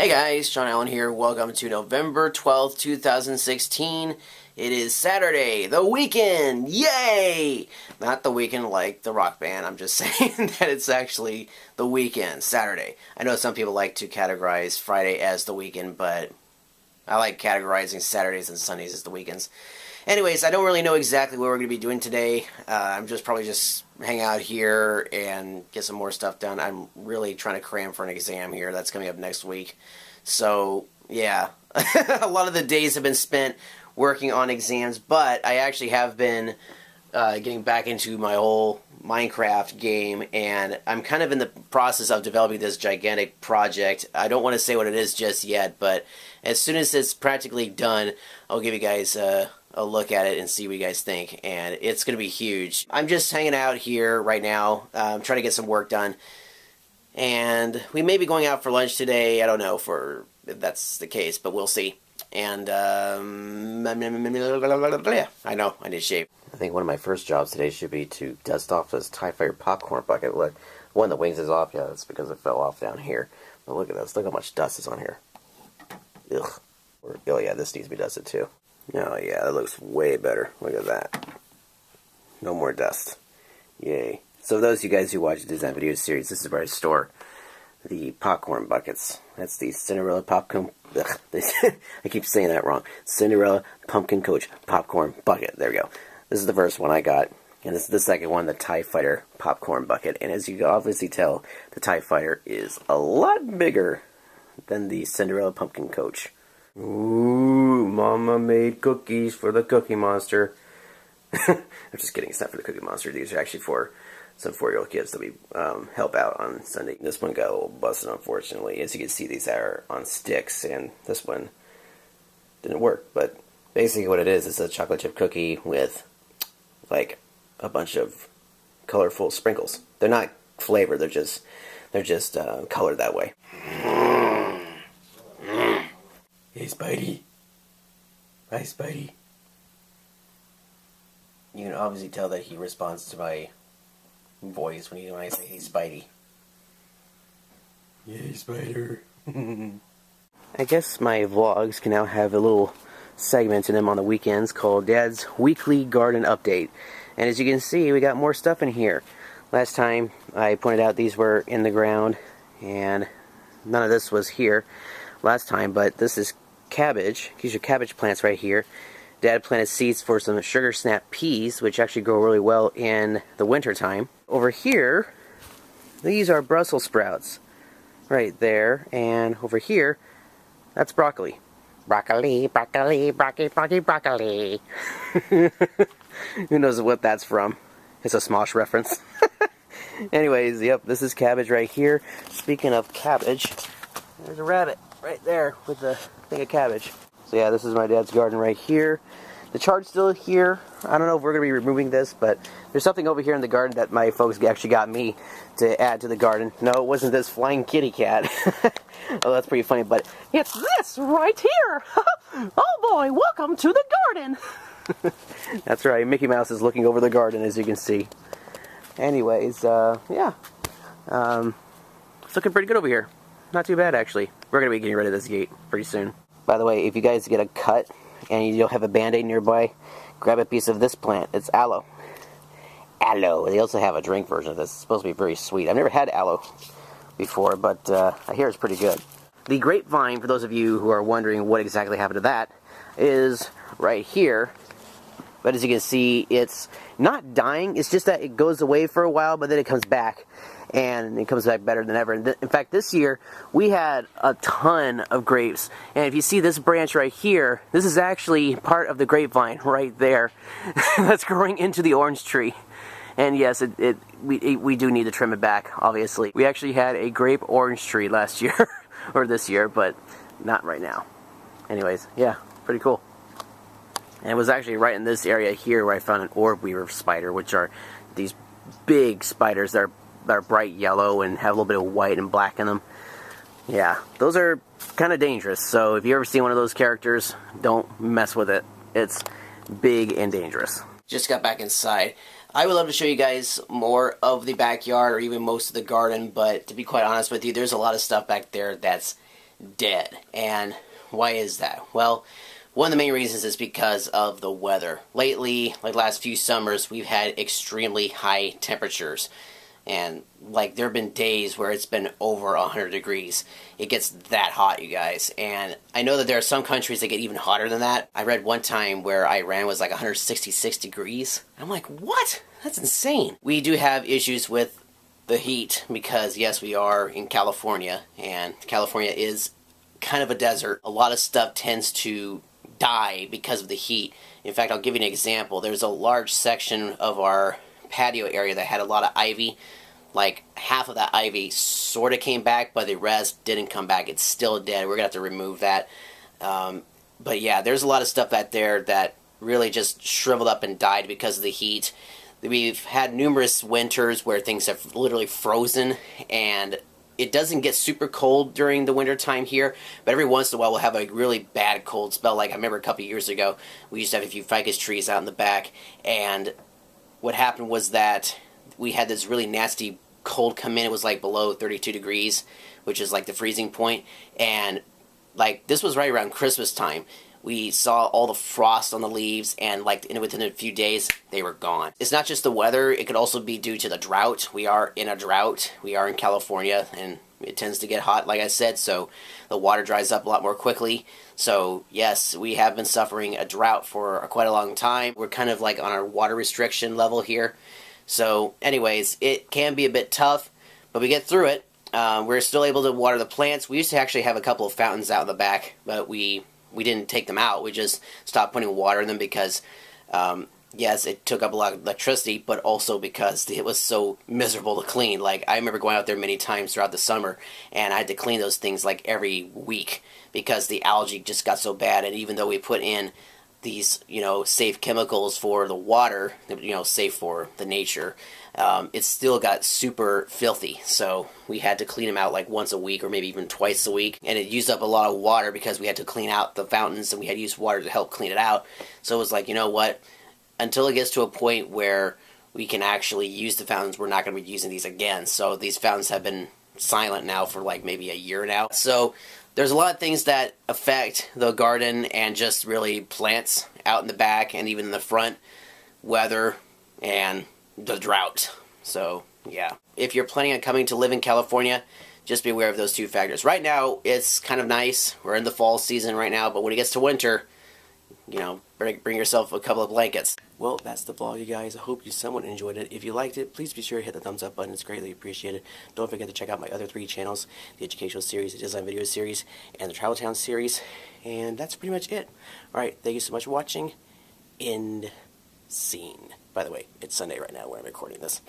Hey guys, Shaun here. Welcome to November 12th, 2016. It is Saturday, the weekend! Yay! Not the weekend like the rock band, I'm just saying that it's actually the weekend, Saturday. I know some people like to categorize Friday as the weekend, but I like categorizing Saturdays and Sundays as the weekends. Anyways, I don't really know exactly what we're going to be doing today. I'm probably just hang out here and get some more stuff done. I'm really trying to cram for an exam here that's coming up next week. So, yeah, a lot of the days have been spent working on exams, but I actually have been getting back into my whole Minecraft game, and I'm kind of in the process of developing this gigantic project. I don't want to say what it is just yet, but as soon as it's practically done, I'll give you guys a look at it and see what you guys think, and it's going to be huge. I'm just hanging out here right now, trying to get some work done, and we may be going out for lunch today. I don't know if that's the case, but we'll see. And I know, I need to shave. I think one of my first jobs today should be to dust off this TIE Fighter popcorn bucket. Look, one of the wings is off. Yeah, that's because it fell off down here. But look at this. Look how much dust is on here. Ugh. Oh yeah, this needs to be dusted too. Oh yeah, that looks way better. Look at that. No more dust. Yay. So those of you guys who watch the design video series, this is where I store the popcorn buckets. That's the Cinderella popcorn. Ugh, I keep saying that wrong. Cinderella Pumpkin Coach popcorn bucket. There we go. This is the first one I got. And this is the second one, the TIE Fighter popcorn bucket. And as you can obviously tell, the TIE Fighter is a lot bigger than the Cinderella Pumpkin Coach. Ooh, Mama made cookies for the Cookie Monster. I'm just kidding, it's not for the Cookie Monster. These are actually for some 4-year-old kids that we help out on Sunday. This one got a little busted, unfortunately. As you can see, these are on sticks, and this one didn't work. But basically what it is a chocolate chip cookie with, like, a bunch of colorful sprinkles. They're not flavored, they're just colored that way. Hey, Spidey. Hi, Spidey. You can obviously tell that he responds to my voice when I say, hey, Spidey. Yay, Spider. I guess my vlogs can now have a little segment in them on the weekends called Dad's Weekly Garden Update. And as you can see, we got more stuff in here. Last time I pointed out these were in the ground, and none of this was here last time, but this is cabbage. These are cabbage plants right here. Dad planted seeds for some sugar snap peas, which actually grow really well in the winter time. Over here, these are Brussels sprouts right there, and over here, that's broccoli. Broccoli, broccoli, broccoli, broccoli, broccoli. Who knows what that's from? It's a Smosh reference. Anyways, yep, this is cabbage right here. Speaking of cabbage, there's a rabbit right there with the thing of cabbage. So yeah, this is my dad's garden right here. The chart's still here. I don't know if we're going to be removing this, but there's something over here in the garden that my folks actually got me to add to the garden. No, it wasn't this flying kitty cat. Oh, that's pretty funny, but it's this right here. Oh boy, welcome to the garden. That's right, Mickey Mouse is looking over the garden, as you can see. Anyways, yeah. It's looking pretty good over here. Not too bad, actually. We're going to be getting rid of this gate pretty soon. By the way, if you guys get a cut and you don't have a Band-Aid nearby, grab a piece of this plant. It's aloe. Aloe. They also have a drink version of this. It's supposed to be very sweet. I've never had aloe before, but I hear it's pretty good. The grapevine, for those of you who are wondering what exactly happened to that, is right here. But as you can see, it's not dying. It's just that it goes away for a while, but then it comes back. And it comes back better than ever. And in fact, this year, we had a ton of grapes. And if you see this branch right here, this is actually part of the grapevine right there that's growing into the orange tree. And yes, we do need to trim it back, obviously. We actually had a grape orange tree last year, or this year, but not right now. Anyways, yeah, pretty cool. And it was actually right in this area here where I found an orb weaver spider, which are these big spiders that are bright yellow and have a little bit of white and black in them. Yeah, those are kind of dangerous, so if you ever see one of those characters, don't mess with it. It's big and dangerous. Just got back inside. I would love to show you guys more of the backyard or even most of the garden, but to be quite honest with you, there's a lot of stuff back there that's dead. And why is that? Well, one of the main reasons is because of the weather. Lately, like last few summers, we've had extremely high temperatures. And like there have been days where it's been over 100 degrees. It gets that hot, you guys. And I know that there are some countries that get even hotter than that. I read one time where Iran was like 166 degrees. I'm like, what? That's insane. We do have issues with the heat because, yes, we are in California. And California is kind of a desert. A lot of stuff tends to die because of the heat. In fact, I'll give you an example. There's a large section of our patio area that had a lot of ivy. Like half of that ivy sort of came back, but the rest didn't come back. It's still dead. We're gonna have to remove that. But yeah, there's a lot of stuff out there that really just shriveled up and died because of the heat. We've had numerous winters where things have literally frozen, and it doesn't get super cold during the winter time here, but every once in a while we'll have a really bad cold spell. Like I remember a couple years ago, we used to have a few ficus trees out in the back, and what happened was that we had this really nasty cold come in. It was like below 32 degrees, which is like the freezing point, and like this was right around Christmas time. We saw all the frost on the leaves, and like within a few days, they were gone. It's not just the weather, it could also be due to the drought. We are in a drought. We are in California, and it tends to get hot, like I said, so the water dries up a lot more quickly. So yes, we have been suffering a drought for quite a long time. We're kind of like on our water restriction level here. So anyways, it can be a bit tough, but we get through it. We're still able to water the plants. We used to actually have a couple of fountains out in the back, but we didn't take them out. We just stopped putting water in them because, yes, it took up a lot of electricity, but also because it was so miserable to clean. Like, I remember going out there many times throughout the summer, and I had to clean those things like every week because the algae just got so bad. And even though we put in these, safe chemicals for the water, safe for the nature, it still got super filthy. So we had to clean them out like once a week or maybe even twice a week. And it used up a lot of water because we had to clean out the fountains and we had to use water to help clean it out. So it was like, you know what? Until it gets to a point where we can actually use the fountains, we're not going to be using these again. So these fountains have been silent now for like maybe a year now. So there's a lot of things that affect the garden and just really plants out in the back and even in the front. Weather and the drought. So yeah, if you're planning on coming to live in California, just be aware of those two factors. Right now it's kind of nice. We're in the fall season right now, but when it gets to winter, bring yourself a couple of blankets. Well, that's the vlog, you guys. I hope you somewhat enjoyed it. If you liked it, please be sure to hit the thumbs up button. It's greatly appreciated. Don't forget to check out my other 3 channels, the educational series, the design video series, and the Travel Town series. And that's pretty much it. Alright, thank you so much for watching. End scene. By the way, it's Sunday right now where I'm recording this.